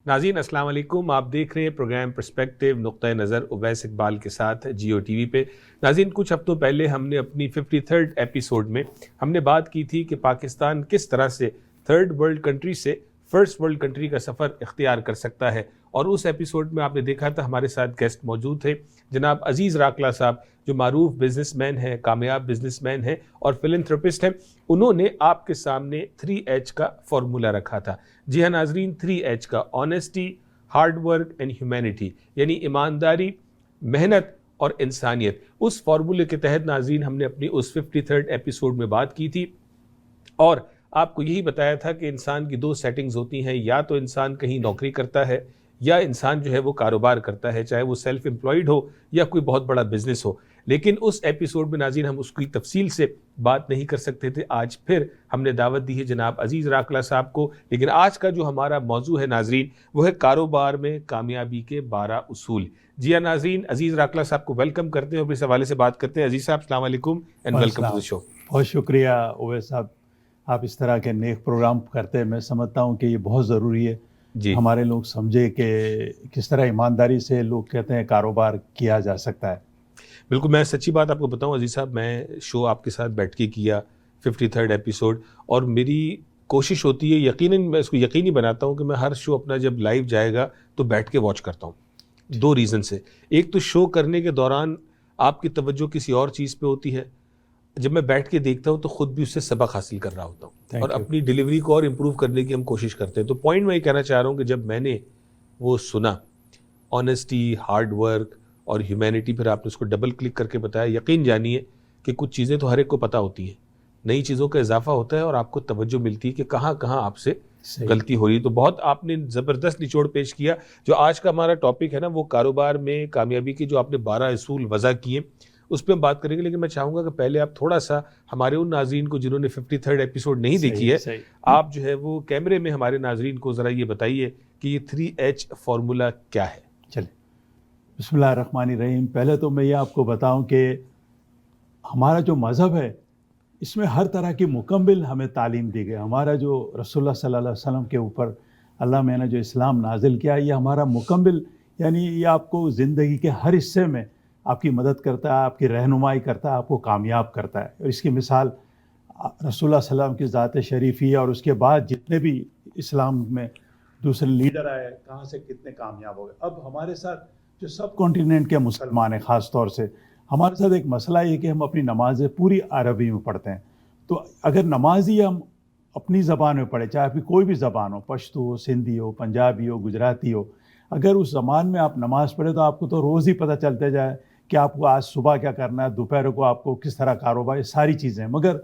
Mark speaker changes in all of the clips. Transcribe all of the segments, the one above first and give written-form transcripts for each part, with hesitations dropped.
Speaker 1: ناظرین السلام علیکم، آپ دیکھ رہے ہیں پروگرام پرسپیکٹیو نقطۂ نظر اویس اقبال کے ساتھ جیو ٹی وی پہ۔ ناظرین کچھ ہفتوں پہلے ہم نے اپنی 53rd ایپیسوڈ میں ہم نے بات کی تھی کہ پاکستان کس طرح سے تھرڈ ورلڈ کنٹری سے فرسٹ ورلڈ کنٹری کا سفر اختیار کر سکتا ہے، اور اس ایپیسوڈ میں آپ نے دیکھا تھا ہمارے ساتھ گیسٹ موجود تھے جناب عزیز راکلا صاحب، جو معروف بزنس مین ہیں، کامیاب بزنس مین ہیں اور فلنتھراپسٹ ہیں۔ انہوں نے آپ کے سامنے 3H کا فارمولا رکھا تھا۔ جی ہاں ناظرین، 3H کا honesty, hard work and humanity, یعنی ایمانداری، محنت اور انسانیت۔ اس فارمولے کے تحت ناظرین ہم نے اپنی اس 53rd ایپیسوڈ میں بات کی تھی، اور آپ کو یہی بتایا تھا کہ انسان کی دو سیٹنگز ہوتی ہیں، یا تو انسان کہیں نوکری کرتا ہے یا انسان جو ہے وہ کاروبار کرتا ہے، چاہے وہ سیلف امپلائڈ ہو یا کوئی بہت بڑا بزنس ہو۔ لیکن اس ایپیسوڈ میں ناظرین ہم اس کی تفصیل سے بات نہیں کر سکتے تھے۔ آج پھر ہم نے دعوت دی ہے جناب عزیز راکلا صاحب کو، لیکن آج کا جو ہمارا موضوع ہے ناظرین وہ ہے کاروبار میں کامیابی کے 12 اصول۔ جی ہاں ناظرین، عزیز راکلا صاحب کو ویلکم کرتے ہیں اور اس حوالے سے بات کرتے ہیں۔ عزیز صاحب السلام علیکم اینڈ ویلکم ٹو دی شو۔
Speaker 2: بہت شکریہ اویس صاحب، آپ اس طرح کے نیک پروگرام کرتے ہیں۔ میں سمجھتا ہوں کہ یہ بہت ضروری ہے
Speaker 1: جی
Speaker 2: ہمارے لوگ سمجھے کہ کس طرح ایمانداری سے لوگ کہتے ہیں کاروبار کیا جا سکتا ہے۔
Speaker 1: بالکل، میں سچی بات آپ کو بتاؤں عزیز صاحب، میں شو آپ کے ساتھ بیٹھ کے کیا 53rd ایپیسوڈ، اور میری کوشش ہوتی ہے، یقیناً میں اس کو یقینی بناتا ہوں کہ میں ہر شو اپنا جب لائیو جائے گا تو بیٹھ کے واچ کرتا ہوں۔ دو ریزن سے، ایک تو شو کرنے کے دوران آپ کی توجہ کسی اور چیز پہ ہوتی ہے، جب میں بیٹھ کے دیکھتا ہوں تو خود بھی اس سے سبق حاصل کر رہا ہوتا ہوں اور اپنی ڈیلیوری کو اور امپروو کرنے کی ہم کوشش کرتے ہیں۔ تو پوائنٹ میں یہ کہنا چاہ رہا ہوں کہ جب میں نے وہ سنا آنیسٹی، ہارڈ ورک اور ہیومینٹی، پھر آپ نے اس کو ڈبل کلک کر کے بتایا، یقین جانیے کہ کچھ چیزیں تو ہر ایک کو پتہ ہوتی ہیں، نئی چیزوں کا اضافہ ہوتا ہے اور آپ کو توجہ ملتی ہے کہ کہاں کہاں آپ سے غلطی ہو رہی ہے۔ تو بہت آپ نے زبردست نچوڑ پیش کیا۔ جو آج کا ہمارا ٹاپک ہے نا، وہ کاروبار میں کامیابی کے جو آپ نے 12 اصول وضع کیے اس پہ ہم بات کریں گے، لیکن میں چاہوں گا کہ پہلے آپ تھوڑا سا ہمارے ان ناظرین کو جنہوں نے 53rd ایپیسوڈ نہیں دیکھی ہے، آپ جو ہے وہ کیمرے میں ہمارے ناظرین کو ذرا یہ بتائیے کہ یہ 3H فارمولا کیا ہے۔
Speaker 2: چلیں، بسم اللہ الرحمن الرحیم۔ پہلے تو میں یہ آپ کو بتاؤں کہ ہمارا جو مذہب ہے اس میں ہر طرح کی مکمل ہمیں تعلیم دی گئی۔ ہمارا جو رسول اللہ صلی اللہ علیہ وسلم کے اوپر اللہ میں نے جو اسلام نازل کیا، یہ ہمارا مکمل، یعنی یہ آپ کو زندگی کے ہر حصے میں آپ کی مدد کرتا ہے، آپ کی رہنمائی کرتا ہے، آپ کو کامیاب کرتا ہے۔ اور اس کی مثال رسول اللہ صلی اللہ علیہ وسلم کی ذات شریفی ہے، اور اس کے بعد جتنے بھی اسلام میں دوسرے لیڈر آئے کہاں سے کتنے کامیاب ہو گئے۔ اب ہمارے ساتھ جو سب کانٹیننٹ کے مسلمان ہیں، خاص طور سے ہمارے ساتھ ایک مسئلہ یہ کہ ہم اپنی نمازیں پوری عربی میں پڑھتے ہیں۔ تو اگر نماز ہی ہم اپنی زبان میں پڑھیں، چاہے پھر کوئی بھی زبان ہو، پشتو ہو، سندھی ہو، پنجابی ہو، گجراتی ہو، اگر اس زبان میں آپ نماز پڑھیں تو آپ کو تو روز ہی پتہ چلتے جائے کہ آپ کو آج صبح کیا کرنا ہے، دوپہر کو آپ کو کس طرح کاروبار، یہ ساری چیزیں۔ مگر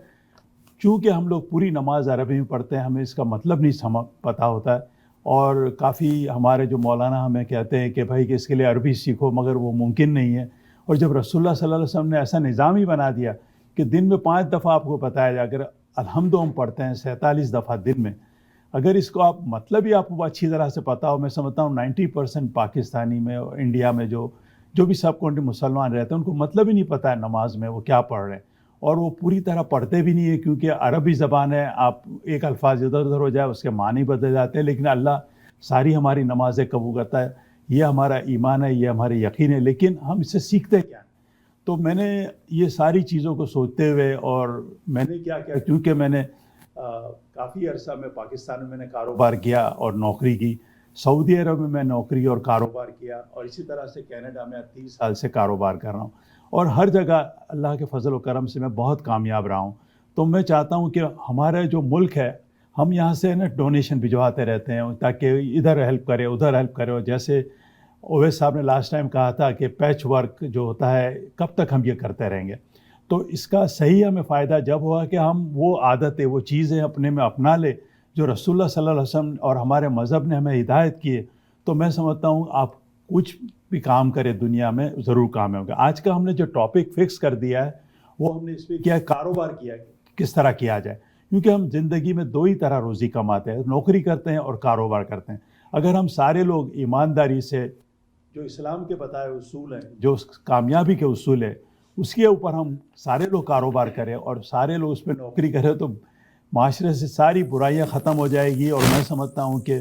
Speaker 2: چونکہ ہم لوگ پوری نماز عربی میں پڑھتے ہیں، ہمیں اس کا مطلب نہیں پتہ ہوتا ہے، اور کافی ہمارے جو مولانا ہمیں کہتے ہیں کہ بھائی کہ اس کے لیے عربی سیکھو، مگر وہ ممکن نہیں ہے۔ اور جب رسول اللہ صلی اللہ علیہ وسلم نے ایسا نظام ہی بنا دیا کہ دن میں 5 دفعہ آپ کو بتایا جائے، اگر الحمد ہم پڑھتے ہیں 47 دفعہ دن میں، اگر اس کو آپ مطلب ہی آپ کو اچھی طرح سے پتہ ہو، میں سمجھتا ہوں 90% پاکستانی میں اور انڈیا میں جو بھی سب کانٹری مسلمان رہتے ہیں ان کو مطلب ہی نہیں پتہ ہے نماز میں وہ کیا پڑھ رہے ہیں، اور وہ پوری طرح پڑھتے بھی نہیں ہے، کیونکہ عربی زبان ہے، آپ ایک الفاظ ادھر ادھر ہو جائے اس کے معنی بدل جاتے ہیں۔ لیکن اللہ ساری ہماری نمازیں قبول کرتا ہے، یہ ہمارا ایمان ہے، یہ ہمارے یقین ہے، لیکن ہم اس سے سیکھتے کیا ہیں؟ تو میں نے یہ ساری چیزوں کو سوچتے ہوئے، اور میں نے کیا کیا، کیونکہ میں نے کافی عرصہ میں پاکستان میں نے کاروبار کیا اور نوکری کی، سعودی عرب میں میں نوکری اور کاروبار کیا، اور اسی طرح سے کینیڈا میں 30 سال سے کاروبار کر رہا ہوں، اور ہر جگہ اللہ کے فضل و کرم سے میں بہت کامیاب رہا ہوں۔ تو میں چاہتا ہوں کہ ہمارا جو ملک ہے، ہم یہاں سے نا ڈونیشن بھجواتے رہتے ہیں تاکہ ادھر ہیلپ کرے ادھر ہیلپ کرے، اور جیسے اویس صاحب نے لاسٹ ٹائم کہا تھا کہ پیچ ورک جو ہوتا ہے کب تک ہم یہ کرتے رہیں گے، تو اس کا صحیح ہمیں فائدہ جب ہوا کہ ہم وہ عادتیں، وہ چیزیں اپنے میں اپنا لے جو رسول اللہ صلی اللہ علیہ وسلم اور ہمارے مذہب نے ہمیں ہدایت کی ہے۔ تو میں سمجھتا ہوں آپ کچھ بھی کام کرے دنیا میں ضرور کام ہوگا۔ آج کا ہم نے جو ٹاپک فکس کر دیا ہے وہ ہم نے اس پہ کیا ہے، کاروبار کیا ہے کس طرح کیا جائے، کیونکہ ہم زندگی میں 2 ہی طرح روزی کماتے ہیں، نوکری کرتے ہیں اور کاروبار کرتے ہیں۔ اگر ہم سارے لوگ ایمانداری سے جو اسلام کے بتائے اصول ہیں، جو کامیابی کے اصول ہیں، اس کے اوپر ہم سارے لوگ کاروبار کریں اور سارے لوگ اس پہ نوکری کریں، تو معاشرے سے ساری برائیاں ختم ہو جائے گی، اور میں سمجھتا ہوں کہ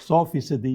Speaker 2: 100%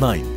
Speaker 3: 9,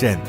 Speaker 3: 10th,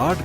Speaker 3: 8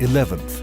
Speaker 3: 11th,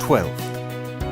Speaker 3: 12th,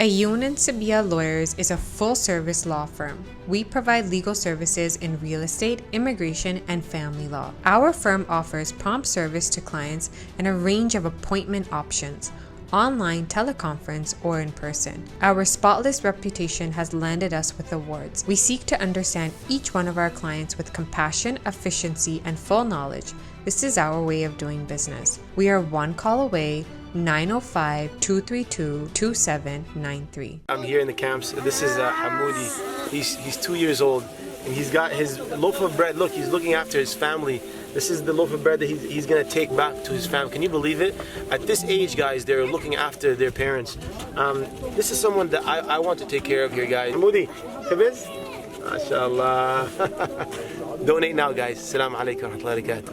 Speaker 4: Ayoun & Sabia Lawyers is a full-service law firm. We provide legal services in real estate, immigration, and family law. Our firm offers prompt service to clients and a range of appointment options, online, teleconference, or in person. Our spotless reputation has landed us with awards. We seek to understand each one of our clients with compassion, efficiency, and full knowledge. This is our way of doing business. We are one call away. 905-232-2793.
Speaker 5: I'm here in the camps. This is Hamoudi. He's 2 years old, and he's got his loaf of bread. Look, he's looking after his family. This is the loaf of bread that he's going to take back to his family. Can you believe it? At this age, guys, they're looking after their parents. This is someone that I want to take care of here, guys. Hamoudi, Khabiz? MashaAllah. Donate now, guys. Assalamu alaikum wa rahmatullahi wa barakatuh.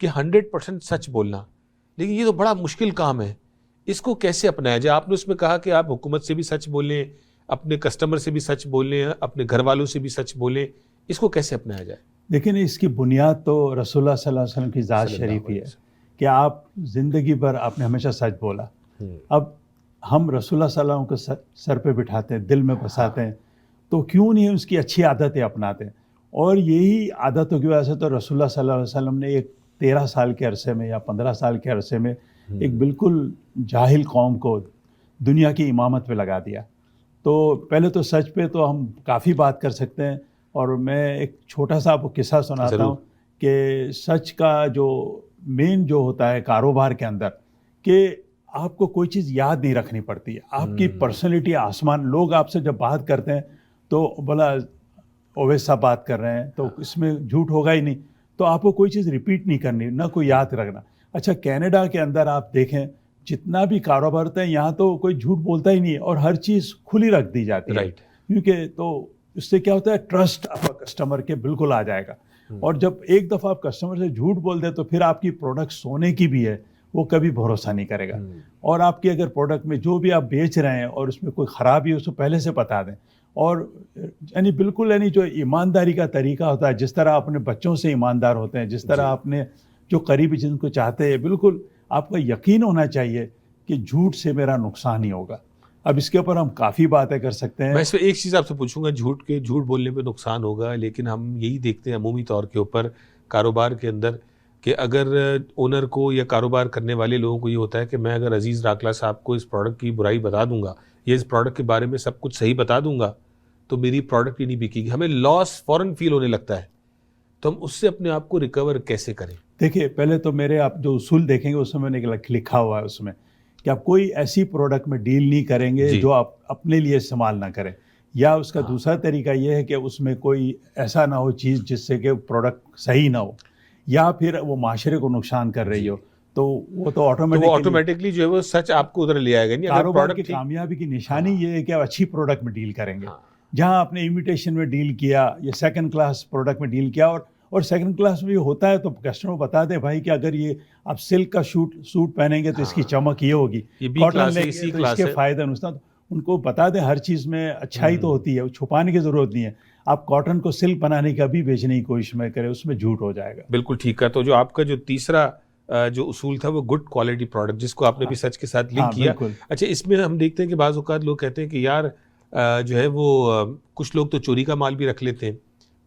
Speaker 1: کہ 100% سچ بولنا، لیکن یہ تو بڑا مشکل کام ہے، اس کو کیسے اپنایا جائے؟ آپ نے اس میں کہا کہ آپ حکومت سے بھی سچ بولیں، اپنے کسٹمر سے بھی سچ بولیں، اپنے گھر والوں سے بھی سچ بولیں، اس کو کیسے اپنایا جائے؟
Speaker 2: لیکن اس کی بنیاد تو رسول اللہ صلی اللہ علیہ وسلم کی ذات شریف ہی ہے کہ آپ زندگی بھر آپ نے ہمیشہ سچ بولا. اب ہم رسول اللہ صلی اللہ علیہ وسلم کو سر پہ بٹھاتے ہیں، دل میں بساتے ہیں، تو کیوں نہیں اس کی اچھی عادتیں اپناتے ہیں؟ اور یہی عادتوں کی وجہ سے تو رسول اللہ صلی اللہ علیہ وسلم نے ایک 13 سال کے عرصے میں یا 15 سال کے عرصے میں ایک بالکل جاہل قوم کو دنیا کی امامت پہ لگا دیا. تو پہلے تو سچ پہ تو ہم کافی بات کر سکتے ہیں، اور میں ایک چھوٹا سا آپ کو قصہ سناتا ہوں کہ سچ کا جو مین جو ہوتا ہے کاروبار کے اندر، کہ آپ کو کوئی چیز یاد نہیں رکھنی پڑتی ہے. آپ کی پرسنالٹی آسمان، لوگ آپ سے جب بات کرتے ہیں تو بلا اویس صاحب بات کر رہے ہیں تو اس میں جھوٹ ہوگا ہی نہیں، تو آپ کو کوئی چیز ریپیٹ نہیں کرنی، نہ کوئی یاد رکھنا. اچھا کینیڈا کے اندر آپ دیکھیں جتنا بھی کاروبار ہوتا ہے یہاں تو کوئی جھوٹ بولتا ہی نہیں ہے، اور ہر چیز کھلی رکھ دی جاتی ہے، کیونکہ تو اس سے کیا ہوتا ہے ٹرسٹ آپ کا کسٹمر کے بالکل آ جائے گا. اور جب ایک دفعہ آپ کسٹمر سے جھوٹ بول دیں تو پھر آپ کی پروڈکٹ سونے کی بھی ہے، وہ کبھی بھروسہ نہیں کرے گا. اور آپ کی اگر پروڈکٹ میں جو بھی آپ بیچ رہے ہیں اور اس میں کوئی خرابی ہے اس کو پہلے سے بتا دیں. اور یعنی بالکل یعنی جو ایمانداری کا طریقہ ہوتا ہے، جس طرح آپ اپنے بچوں سے ایماندار ہوتے ہیں، جس طرح آپ نے جو قریبی جن کو چاہتے ہیں، بالکل آپ کا یقین ہونا چاہیے کہ جھوٹ سے میرا نقصان ہی ہوگا. اب اس کے اوپر ہم کافی باتیں کر سکتے ہیں.
Speaker 1: میں اس میں ایک چیز آپ سے پوچھوں گا، جھوٹ بولنے پہ نقصان ہوگا، لیکن ہم یہی دیکھتے ہیں عمومی طور کے اوپر کاروبار کے اندر کہ اگر اونر کو یا کاروبار کرنے والے لوگوں کو یہ ہوتا ہے کہ میں اگر عزیز راکلا صاحب کو اس پروڈکٹ کی برائی بتا دوں گا یا اس پروڈکٹ کے بارے میں سب کچھ صحیح بتا دوں گا تو میری پروڈکٹ ہی نہیں بکے گی، ہمیں لاس فوراً فیل ہونے لگتا ہے. تو ہم اس سے اپنے آپ کو ریکور کیسے کریں؟
Speaker 2: دیکھیے پہلے تو میرے آپ جو اصول دیکھیں گے اس میں نے لکھا ہوا ہے اس میں کہ آپ کوئی ایسی پروڈکٹ میں ڈیل نہیں کریں گے جو آپ اپنے لیے استعمال نہ کریں. یا اس کا دوسرا طریقہ یہ ہے کہ اس میں کوئی ایسا نہ ہو چیز جس سے کہ پروڈکٹ صحیح نہ ہو یا پھر وہ معاشرے کو نقصان کر رہی ہو، تو وہ تو
Speaker 1: آٹومیٹکلی جو ہے وہ سچ آپ کو ادھر لے آئے گا. نہیں،
Speaker 2: کاروبار کی کامیابی کی نشانی یہ ہے کہ آپ اچھی پروڈکٹ میں ڈیل کریں گے. جہاں آپ نے امیٹیشن میں ڈیل کیا یا سیکنڈ کلاس پروڈکٹ میں ڈیل کیا، اور سیکنڈ کلاس میں یہ ہوتا ہے تو کسٹمر بتا دیں بھائی کہ اگر یہ آپ سلک کا سوٹ پہنیں گے تو اس کی چمک یہ ہوگی، کاٹن لیں گے تو اس کے فائدہ نقصان، ان کو بتا دیں ہر چیز میں اچھائی تو ہوتی ہے، چھپانے کی ضرورت نہیں ہے. آپ کاٹن کو سلک بنانے کا بھی بیچنے کی کوشش میں کریں، اس میں جھوٹ ہو جائے گا.
Speaker 1: بالکل ٹھیک ہے. تو جو آپ کا جو تیسرا جو اصول تھا وہ گڈ کوالٹی پروڈکٹ، جس کو آپ نے بھی سچ کے ساتھ لنک کیا. اچھا اس میں ہم دیکھتے ہیں کہ بعض اوقات لوگ کہتے ہیں کہ یار جو ہے وہ کچھ لوگ تو چوری کا مال بھی رکھ لیتے ہیں،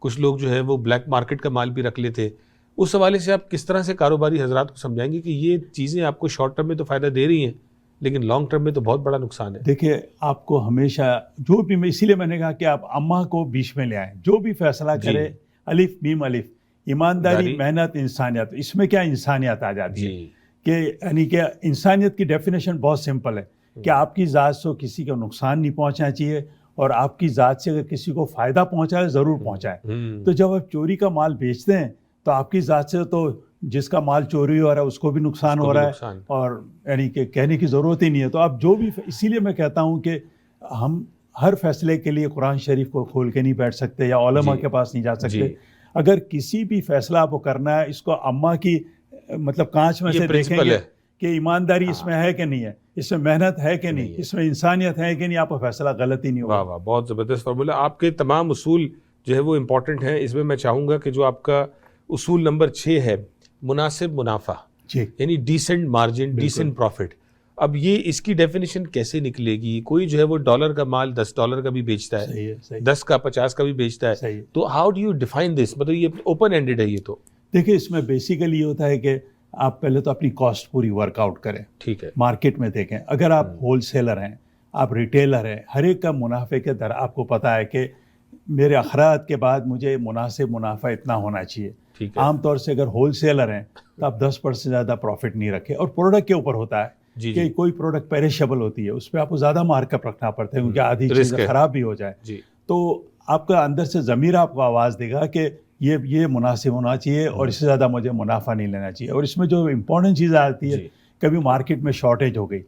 Speaker 1: کچھ لوگ جو ہے وہ بلیک مارکیٹ کا مال بھی رکھ لیتے ہیں. اس حوالے سے آپ کس طرح سے کاروباری حضرات کو سمجھائیں گے کہ یہ چیزیں آپ کو شارٹ ٹرم میں تو فائدہ دے رہی ہیں لیکن لانگ ٹرم میں تو بہت بڑا نقصان ہے؟
Speaker 2: دیکھیے آپ کو ہمیشہ جو بھی، میں اسی لیے میں نے کہا کہ آپ اماں کو بیچ میں لے آئیں، جو بھی فیصلہ کرے الف میم الف، ایمانداری، محنت، انسانیت. اس میں کیا انسانیت آ جاتی ہے کہ یعنی کہ انسانیت کی ڈیفینیشن بہت سمپل ہے کہ آپ کی ذات سے کسی کو نقصان نہیں پہنچنا چاہیے، اور آپ کی ذات سے اگر کسی کو فائدہ پہنچائے ضرور پہنچائے. تو جب آپ چوری کا مال بیچتے ہیں تو آپ کی ذات سے تو جس کا مال چوری ہو رہا ہے اس کو بھی نقصان ہو رہا ہے، اور یعنی کہ کہنے کی ضرورت ہی نہیں ہے. تو آپ جو بھی، اسی لیے میں کہتا ہوں کہ ہم ہر فیصلے کے لیے قرآن شریف کو کھول کے نہیں بیٹھ سکتے یا علماء کے پاس نہیں جا سکتے. اگر کسی بھی فیصلہ آپ کو کرنا ہے، اس کو اماں کی مطلب کانچ میں سے دیکھیں گے کہ ایمانداری اس میں ہے کہ نہیں ہے، اس میں محنت ہے کہ نہیں، اس میں انسانیت ہے کہ نہیں، آپ کا فیصلہ غلط ہی نہیں ہوگا.
Speaker 1: واہ واہ، بہت زبردست فارمولا. آپ کے تمام اصول جو ہے وہ امپورٹنٹ ہیں. اس میں میں چاہوں گا کہ جو آپ کا اصول نمبر 6 ہے، مناسب منافع، یعنی ڈیسنٹ مارجن، ڈیسنٹ پروفٹ. اب یہ اس کی ڈیفینیشن کیسے نکلے گی؟ کوئی جو ہے وہ $1 کا مال $10 کا بھی بیچتا ہے، 10 کا 50 کا بھی بیچتا ہے. تو how do you define this? مطلب یہ اوپن اینڈیڈ ہے یہ تو.
Speaker 2: دیکھیں اس میں بیسیکلی یہ ہوتا ہے کہ آپ پہلے تو اپنی کاسٹ پوری ورک آؤٹ کریں.
Speaker 1: ٹھیک ہے.
Speaker 2: مارکیٹ میں دیکھیں، اگر آپ ہول سیلر ہیں، آپ ریٹیلر ہیں، ہر ایک کا منافع کے در آپ کو پتا ہے کہ میرے اخراجات کے بعد مجھے مناسب منافع اتنا ہونا چاہیے. عام طور سے اگر ہول سیلر ہیں تو آپ 10% سے زیادہ پروفٹ نہیں رکھیں. اور پروڈکٹ کے اوپر ہوتا ہے کہ کوئی پروڈکٹ پیریشیبل ہوتی ہے، اس پہ آپ کو زیادہ مارک اپ رکھنا پڑتا ہے کیونکہ آدھی چیزیں خراب بھی ہو جائے. تو آپ کا اندر سے ضمیر آپ کو آواز دے گا کہ یہ مناسب ہونا چاہیے اور اس سے زیادہ مجھے منافع نہیں لینا چاہیے. اور اس میں جو امپورٹنٹ چیز آتی ہے، کبھی مارکیٹ میں شارٹیج ہو گئی،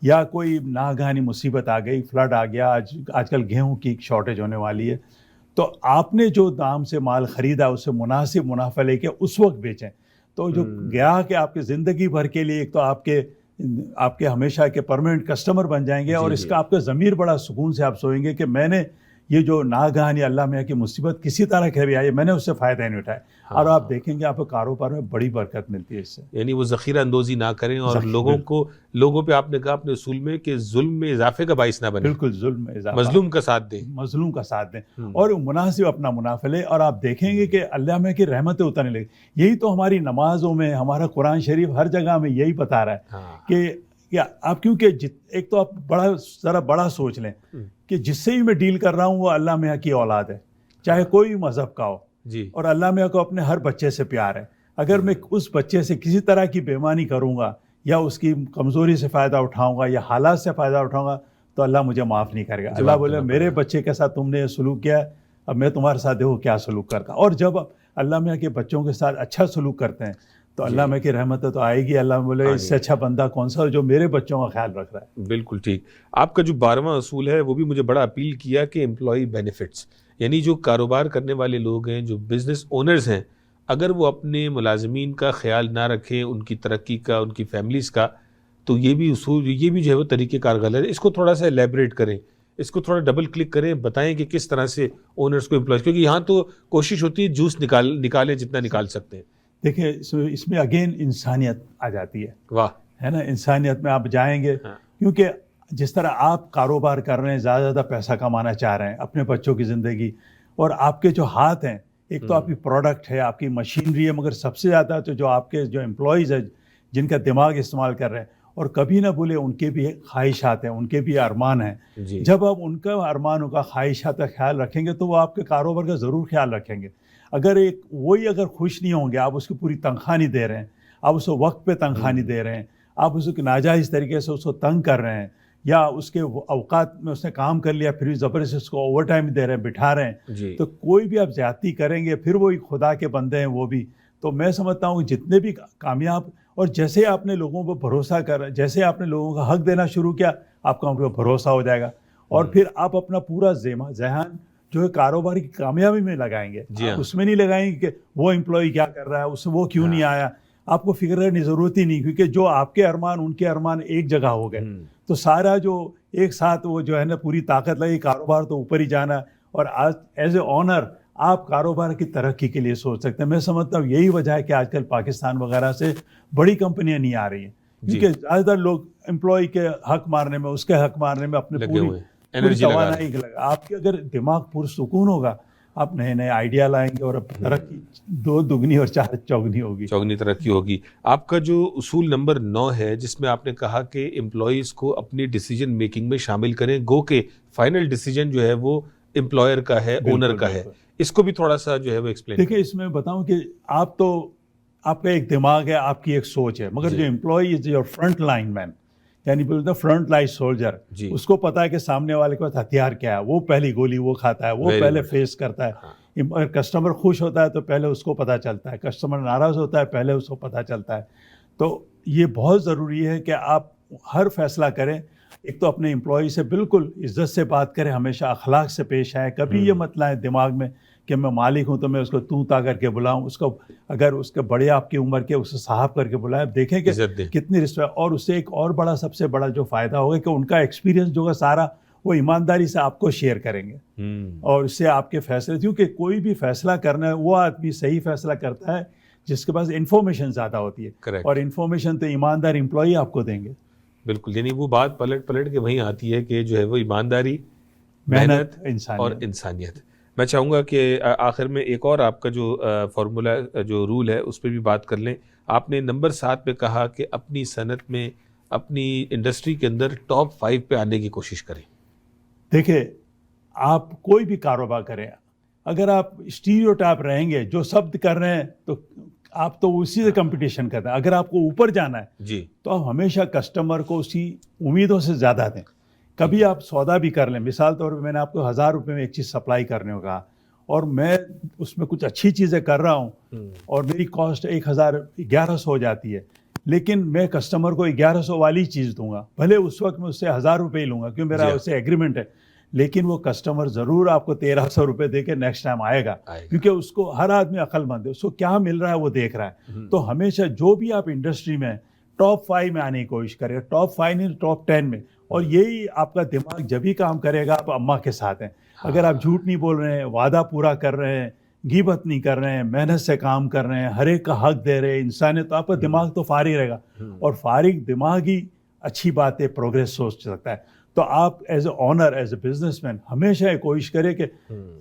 Speaker 2: یا کوئی ناگہانی مصیبت آ گئی، فلڈ آ گیا، آج کل گیہوں کی شارٹیج ہونے والی ہے، تو آپ نے جو دام سے مال خریدا اس سے مناسب منافع لے کے اس وقت بیچیں. تو جو گیا کہ آپ کی زندگی بھر کے لیے ایک تو آپ کے ہمیشہ کے پرماننٹ کسٹمر بن جائیں گے, اور اس کا آپ کا ضمیر بڑا سکون سے آپ سوئیں گے کہ میں نے یہ جو ناگہانی اللہ میاں کی مصیبت کسی طرح کی بھی آئی میں نے اس سے فائدہ نہیں اٹھایا. اور آپ دیکھیں گے آپ کو کاروبار میں بڑی برکت ملتی ہے اس سے.
Speaker 1: یعنی وہ ذخیرہ اندوزی نہ کریں اور لوگوں پہ آپ نے کہا اپنے اصول میں کہ ظلم میں اضافے کا باعث نہ بنے.
Speaker 2: بالکل, ظلم میں اضافہ,
Speaker 1: مظلوم کا ساتھ دیں,
Speaker 2: مظلوم کا ساتھ دیں اور مناسب اپنا منافع لیں, اور آپ دیکھیں گے کہ اللہ میاں کی رحمتیں اترنے لگیں. یہی تو ہماری نمازوں میں, ہمارا قرآن شریف ہر جگہ میں یہی بتا رہا ہے کہ آپ کیونکہ ایک تو آپ ذرا بڑا سوچ لیں کہ جس سے ہی میں ڈیل کر رہا ہوں وہ اللہ میاں کی اولاد ہے, چاہے کوئی مذہب کا ہو, اور اللہ میاں کو اپنے ہر بچے سے پیار ہے. اگر میں اس بچے سے کسی طرح کی بےمانی کروں گا یا اس کی کمزوری سے فائدہ اٹھاؤں گا یا حالات سے فائدہ اٹھاؤں گا تو اللہ مجھے معاف نہیں کرے گا. اللہ بولے میرے بچے کے ساتھ تم نے یہ سلوک کیا ہے, اب میں تمہارے ساتھ دیکھو کیا سلوک کرتا. اور جب اللہ میاں کے بچوں کے ساتھ اچھا سلوک کرتے ہیں تو اللہ میاں کی رحمت تو آئے گی. اللہ بولے اس سے اچھا بندہ کون سا جو میرے بچوں کا خیال رکھ رہا ہے.
Speaker 1: بالکل ٹھیک. آپ کا جو 12واں اصول ہے وہ بھی مجھے بڑا اپیل کیا کہ امپلائی بینیفٹس, یعنی جو کاروبار کرنے والے لوگ ہیں, جو بزنس اونرز ہیں, اگر وہ اپنے ملازمین کا خیال نہ رکھیں, ان کی ترقی کا, ان کی فیملیز کا, تو یہ بھی اصول, یہ بھی جو ہے وہ طریقہ کار غلط ہے. اس کو تھوڑا سا ایلیبریٹ کریں, اس کو تھوڑا ڈبل کلک کریں, بتائیں کہ کس طرح سے اونرز کو امپلائز, کیونکہ یہاں تو کوشش ہوتی ہے جوس نکالیں جتنا نکال سکتے ہیں.
Speaker 2: دیکھیں اس میں اگین انسانیت آ جاتی ہے.
Speaker 1: واہ,
Speaker 2: ہے نا, انسانیت میں آپ جائیں گے کیونکہ جس طرح آپ کاروبار کر رہے ہیں, زیادہ پیسہ کمانا چاہ رہے ہیں, اپنے بچوں کی زندگی, اور آپ کے جو ہاتھ ہیں, ایک تو آپ کی پروڈکٹ ہے, آپ کی مشینری ہے, مگر سب سے زیادہ تو جو آپ کے جو امپلائیز ہیں جن کا دماغ استعمال کر رہے ہیں, اور کبھی نہ بھولے ان کے بھی خواہشات ہیں, ان کے بھی ارمان ہیں. جب آپ ان کا ارمانوں کا, خواہشات کا خیال رکھیں گے تو وہ آپ کے کاروبار کا ضرور خیال رکھیں گے. اگر اگر خوش نہیں ہوں گے, آپ اس کی پوری تنخواہ نہیں دے رہے ہیں, آپ اس کو وقت پہ تنخواہ نہیں دے رہے ہیں, آپ اس کو ناجائز طریقے سے اس کو تنگ کر رہے ہیں, یا اس کے اوقات میں اس نے کام کر لیا پھر بھی زبردستی اس کو اوور ٹائم دے رہے ہیں, بٹھا رہے ہیں, تو کوئی بھی آپ زیادتی کریں گے پھر وہ خدا کے بندے ہیں وہ بھی. تو میں سمجھتا ہوں کہ جتنے بھی کامیاب, اور جیسے آپ نے لوگوں پر بھروسہ کر, جیسے آپ نے لوگوں کا حق دینا شروع کیا, آپ کا ان پر بھروسہ ہو جائے گا, اور پھر آپ اپنا پورا ذہن جو ہے کاروبار کی کامیابی میں لگائیں گے. اس میں نہیں لگائیں گے کہ وہ امپلائی کیا کر رہا ہے, اس وہ کیوں نہیں آیا. آپ کو فکر کرنے کی ضرورت ہی نہیں, کیونکہ جو آپ کے ارمان ان کے ارمان ایک جگہ ہو گئے, تو سارا جو ایک ساتھ وہ جو ہے نا پوری طاقت لگی, کاروبار تو اوپر ہی جانا. اور آج ایز اے آنر آپ کاروبار کی ترقی کے لیے سوچ سکتے ہیں. میں سمجھتا ہوں یہی وجہ ہے کہ آج کل پاکستان وغیرہ سے بڑی کمپنیاں نہیں آ رہی ہیں, کیونکہ زیادہ تر لوگ امپلائی کے حق مارنے میں, اس کے حق مارنے میں اپنے پوری توانائی لگا. آپ کے اگر دماغ پرسکون ہوگا, آپ نئے نئے آئیڈیا لائیں گے, اور ترقی 2 دگنی اور 4 چوگنی ہوگی,
Speaker 1: چوگنی ترقی ہوگی. آپ کا جو اصول نمبر 9 ہے, جس میں آپ نے کہا کہ امپلائیز کو اپنی ڈیسیجن میکنگ میں شامل کریں, گو کہ فائنل ڈیسیجن جو ہے وہ امپلائر کا ہے, اونر کا ہے. اس کو بھی تھوڑا سا جو ہے وہ ایکسپلین.
Speaker 2: دیکھیں, اس میں بتاؤں کہ آپ کا ایک دماغ ہے, آپ کی ایک سوچ ہے, مگر جو employee is your front line man, یعنی بولتے ہیں فرنٹ لائن سولجر, اس کو پتا ہے کہ سامنے والے کے پاس ہتھیار کیا ہے, وہ پہلی گولی وہ کھاتا ہے, وہ پہلے فیس کرتا ہے. اگر کسٹمر خوش ہوتا ہے تو پہلے اس کو پتہ چلتا ہے, کسٹمر ناراض ہوتا ہے پہلے اس کو پتہ چلتا ہے. تو یہ بہت ضروری ہے کہ آپ ہر فیصلہ کریں, ایک تو اپنے امپلائی سے بالکل عزت سے بات کریں, ہمیشہ اخلاق سے پیش آئیں. کبھی یہ مت لائیں دماغ میں کہ میں مالک ہوں تو میں اس کو تو تا کر کے بلاؤں, اس کو اگر اس کے بڑے آپ کی عمر کے اسے صاحب کر کے بلائیں, دیکھیں کہ کتنی رسپیکٹ. اور اس سے ایک اور بڑا, سب سے بڑا جو فائدہ ہوگا کہ ان کا ایکسپیرینس جو ہے سارا وہ ایمانداری سے آپ کو شیئر کریں گے, اور اس سے آپ کے فیصلے, کیونکہ کوئی بھی فیصلہ کرنا ہے وہ آدمی صحیح فیصلہ کرتا ہے جس کے پاس انفارمیشن زیادہ ہوتی ہے, اور انفارمیشن تو ایماندار امپلائی آپ کو دیں گے.
Speaker 1: بالکل, یعنی وہ بات پلٹ کے وہیں آتی ہے کہ جو ہے وہ ایمانداری,
Speaker 2: محنت
Speaker 1: اور انسانیت. میں چاہوں گا کہ آخر میں ایک اور آپ کا جو فارمولا, جو رول ہے, اس پہ بھی بات کر لیں. آپ نے نمبر 7 پہ کہا کہ اپنی صنعت میں, اپنی انڈسٹری کے اندر ٹاپ 5 پہ آنے کی کوشش کریں.
Speaker 2: دیکھیں, آپ کوئی بھی کاروبار کریں, اگر آپ اسٹیریوٹائپ رہیں گے, جو سب کر رہے ہیں تو آپ تو اسی سے کمپٹیشن کرتے ہیں. اگر آپ کو اوپر جانا ہے تو آپ ہمیشہ کسٹمر کو اسی امیدوں سے زیادہ دیں. کبھی آپ سودا بھی کر لیں, مثال طور پہ میں نے آپ کو 1000 روپے میں ایک چیز سپلائی کرنے کو کہا, اور میں اس میں کچھ اچھی چیزیں کر رہا ہوں, اور میری کاسٹ 1100 ہو جاتی ہے, لیکن میں کسٹمر کو 1100 والی چیز دوں گا, بھلے اس وقت میں اس سے 1000 روپے ہی لوں گا, کیوں میرا اس سے ایگریمنٹ ہے. لیکن وہ کسٹمر ضرور آپ کو 1300 روپے دے کے نیکسٹ ٹائم آئے گا، کیونکہ اس کو ہر آدمی عقل مند ہے، اس کو کیا مل رہا ہے وہ دیکھ رہا ہے. تو ہمیشہ جو بھی آپ انڈسٹری میں ٹاپ 5 میں آنے کی کوشش کرے، ٹاپ 5 نہیں ٹاپ 10 میں. اور یہی آپ کا دماغ جب ہی کام کرے گا آپ اماں کے ساتھ ہیں. اگر آپ جھوٹ نہیں بول رہے ہیں، وعدہ پورا کر رہے ہیں، غیبت نہیں کر رہے ہیں، محنت سے کام کر رہے ہیں، ہر ایک کا حق دے رہے ہیں انسانیت، تو آپ کا دماغ تو فارغ رہے گا. اور فارغ دماغ ہی اچھی بات ہے، پروگریس سوچ سکتا ہے. تو آپ as a honour, as a business man ہمیشہ یہ کوشش کرے کہ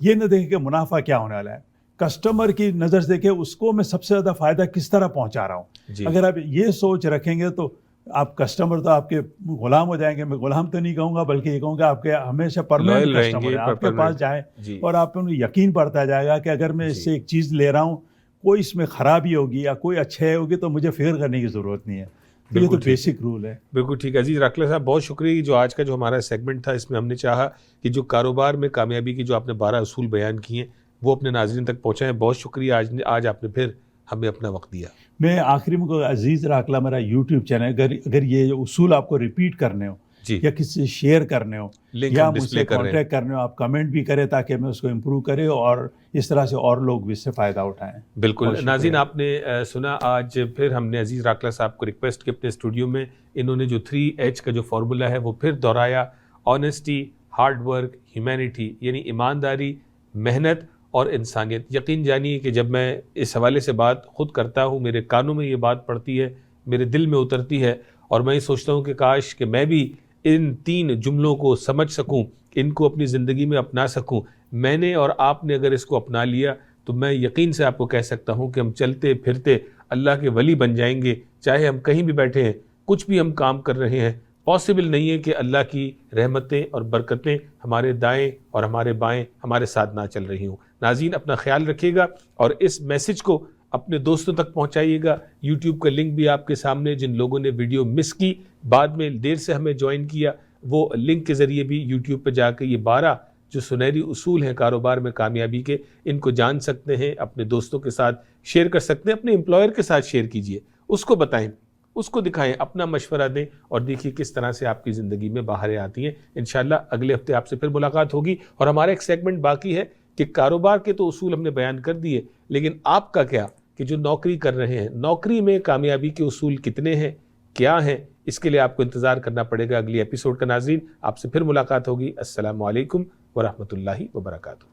Speaker 2: یہ نہ دیکھیں کہ منافع کیا ہونے والا ہے، کسٹمر کی نظر سے دیکھیں اس کو میں سب سے زیادہ فائدہ کس طرح پہنچا رہا ہوں. اگر آپ یہ سوچ رکھیں گے تو آپ کسٹمر تو آپ کے غلام ہو جائیں گے. میں غلام تو نہیں کہوں گا، بلکہ یہ کہوں گا آپ کے ہمیشہ پرماننٹ کسٹمر ہیں، آپ کے پاس جائیں اور آپ کو یقین پڑتا جائے گا کہ اگر میں اس سے ایک چیز لے رہا ہوں، کوئی اس میں خرابی ہوگی یا کوئی اچھے ہوگی تو مجھے فکر کرنے کی ضرورت نہیں ہے. یہ تو بیسک رول ہے.
Speaker 1: بالکل ٹھیک ہے. عزیز راکھلا صاحب بہت شکریہ. جو آج کا جو ہمارا سیگمنٹ تھا اس میں ہم نے چاہا کہ جو کاروبار میں کامیابی کی جو آپ نے 12 اصول بیان کیے ہیں وہ اپنے ناظرین تک پہنچائیں. بہت شکریہ آج آپ نے پھر ہمیں اپنا وقت دیا.
Speaker 2: میں آخری میں عزیز راکھلا میرا یوٹیوب چینل، اگر یہ اصول آپ کو ریپیٹ کرنے ہو یا کسی سے شیئر کرنے ہو یا مجھ سے کانٹیکٹ کرنے ہو، آپ کمنٹ بھی کریں تاکہ میں اس کو امپروو کرے اور اس طرح سے اور لوگ بھی اس سے فائدہ اٹھائیں.
Speaker 1: بالکل. ناظرین آپ نے سنا، آج پھر ہم نے عزیز راکھلا صاحب کو ریکویسٹ کی اپنے اسٹوڈیو میں، انہوں نے جو 3H کا جو فارمولا ہے وہ پھر دہرایا. آنیسٹی، ہارڈ ورک، ہیومینٹی، یعنی ایمانداری، محنت اور انسانیت. یقین جانیے کہ جب میں اس حوالے سے بات خود کرتا ہوں، میرے کانوں میں یہ بات پڑتی ہے، میرے دل میں اترتی ہے، اور میں یہ سوچتا ہوں کہ کاش کہ میں بھی ان 3 جملوں کو سمجھ سکوں، ان کو اپنی زندگی میں اپنا سکوں. میں نے اور آپ نے اگر اس کو اپنا لیا تو میں یقین سے آپ کو کہہ سکتا ہوں کہ ہم چلتے پھرتے اللہ کے ولی بن جائیں گے. چاہے ہم کہیں بھی بیٹھے ہیں، کچھ بھی ہم کام کر رہے ہیں، پاسبل نہیں ہے کہ اللہ کی رحمتیں اور برکتیں ہمارے دائیں اور ہمارے بائیں ہمارے ساتھ نہ چل رہی ہوں. ناظرین اپنا خیال رکھیے گا اور اس میسج کو اپنے دوستوں تک پہنچائیے گا. یوٹیوب کا لنک بھی آپ کے سامنے، جن لوگوں نے ویڈیو مس کی، بعد میں دیر سے ہمیں جوائن کیا، وہ لنک کے ذریعے بھی یوٹیوب پہ جا کے یہ 12 جو سنہری اصول ہیں کاروبار میں کامیابی کے، ان کو جان سکتے ہیں، اپنے دوستوں کے ساتھ شیئر کر سکتے ہیں. اپنے امپلائر کے ساتھ شیئر کیجئے، اس کو بتائیں، اس کو دکھائیں، اپنا مشورہ دیں اور دیکھیے کس طرح سے آپ کی زندگی میں بہاریں آتی ہیں. انشاءاللہ اگلے ہفتے آپ سے پھر ملاقات ہوگی. اور ہمارا ایک سیگمنٹ باقی ہے کہ کاروبار کے تو اصول ہم نے بیان کر دیے، لیکن آپ کا کیا، کہ جو نوکری کر رہے ہیں، نوکری میں کامیابی کے اصول کتنے ہیں، کیا ہیں؟ اس کے لیے آپ کو انتظار کرنا پڑے گا اگلی ایپیسوڈ کا. ناظرین آپ سے پھر ملاقات ہوگی. السلام علیکم ورحمۃ اللہ وبرکاتہ.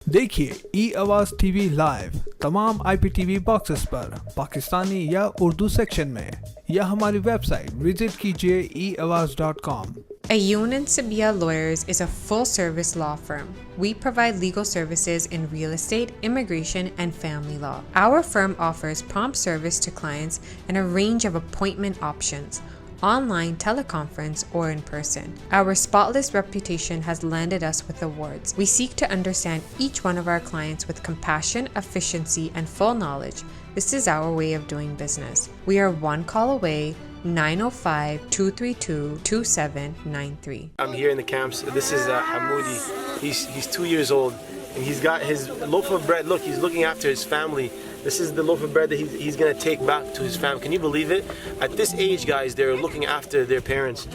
Speaker 6: دیکھیے ای آواز ٹی وی لائیو تمام IPTV باکسز پر پاکستانی یا اردو سیکشن میں، یا ہماری ویب سائٹ وزٹ کیجیے eawaz.com.
Speaker 4: Ayun & Sabia Lawyers is a full-service law firm. We provide legal services in real estate, immigration, and family law. Our firm offers prompt service to clients and a range of appointment options, online, teleconference, or in person. Our spotless reputation has landed us with awards. We seek to understand each one of our clients with compassion, efficiency, and full knowledge. This is our way of doing business. We are one call away. 905-232-2793.
Speaker 5: I'm here in the camps. This is Hamoudi. He's 2 years old, and he's got his loaf of bread. Look, he's looking after his family. This is the loaf of bread that he's going to take back to his family. Can you believe it? At this age, guys, they're looking after their parents.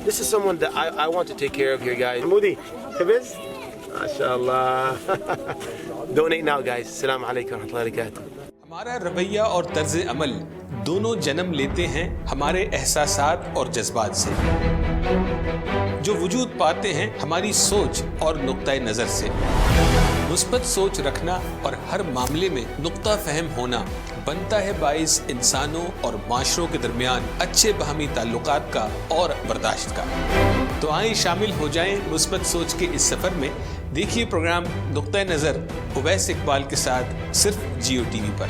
Speaker 5: This is someone that I want to take care of here, guys. Hamoudi, Hafiz? MashaAllah. Donate now, guys. Assalamu alaikum wa rahmatullahi wa barakatuh.
Speaker 1: ہمارا رویہ اور طرز عمل دونوں جنم لیتے ہیں ہمارے احساسات اور جذبات سے، جو وجود پاتے ہیں ہماری سوچ اور نقطہ نظر سے. مثبت سوچ رکھنا اور ہر معاملے میں نقطہ فہم ہونا بنتا ہے باعث انسانوں اور معاشروں کے درمیان اچھے باہمی تعلقات کا اور برداشت کا. تو آئیں شامل ہو جائیں مثبت سوچ کے اس سفر میں. دیکھیے پروگرام نقطہ نظر اویس اقبال کے ساتھ صرف جیو ٹی وی پر.